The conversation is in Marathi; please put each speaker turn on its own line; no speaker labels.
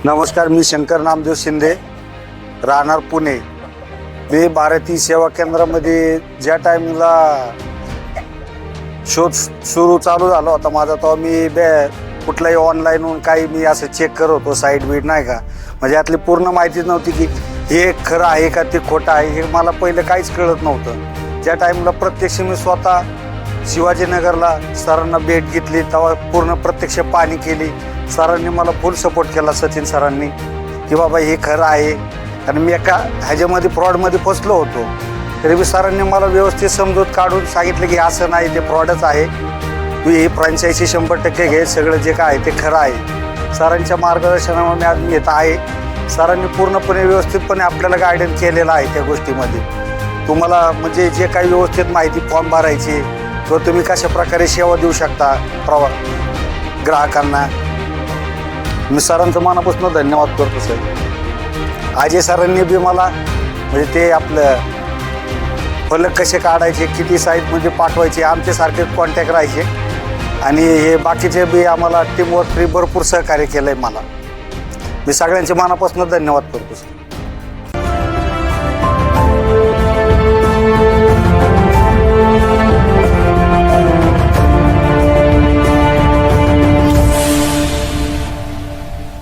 नमस्कार, मी शंकर नामदेव शिंदे, राहणार पुणे। मी भारतीय सेवा केंद्रामध्ये ज्या टाईमला शोध सुरू चालू झाला होता माझा, तेव्हा मी कुठलाही ऑनलाईनहून काही मी असं चेक करत होतो, साईट बीट नाही का, म्हणजे यातली पूर्ण माहितीच नव्हती की हे खरं आहे का ते खोटं आहे, हे मला पहिलं काहीच कळत नव्हतं। ज्या टाईमला प्रत्यक्ष मी स्वतः शिवाजीनगरला सरांना भेट घेतली, तेव्हा पूर्ण प्रत्यक्ष पाहणी केली। सरांनी मला फुल सपोर्ट केला, सचिन सरांनी, की बाबा हे खरं आहे। आणि मी एका ह्याच्यामध्ये फ्रॉडमध्ये फसलो होतो, तरी मी सरांनी मला व्यवस्थित समजूत काढून सांगितलं की असं नाही, ते फ्रॉडच आहे, तू ही फ्रँचायझी 100% घे, सगळं जे काय आहे ते खरं आहे। सरांच्या मार्गदर्शनामुळे मी आज येत आहे। सरांनी पूर्णपणे व्यवस्थितपणे आपल्याला गायडन्स केलेलं आहे त्या गोष्टीमध्ये। तुम्हाला म्हणजे जे काही व्यवस्थित माहिती, फॉर्म भरायची किंवा तुम्ही कशा प्रकारे सेवा देऊ शकता ग्राहकांना, मी सरांचं मनापासून धन्यवाद करतो सर। अजय सरांनी बी मला म्हणजे ते आपलं फलक कसे काढायचे, किती साईजमध्ये पाठवायचे, आमच्यासारखे कॉन्टॅक्ट राहायचे, आणि हे बाकीचे बी आम्हाला टीमवर्क भरपूर सहकार्य केलं आहे मला। मी सगळ्यांचे मनापासून धन्यवाद करतो सर।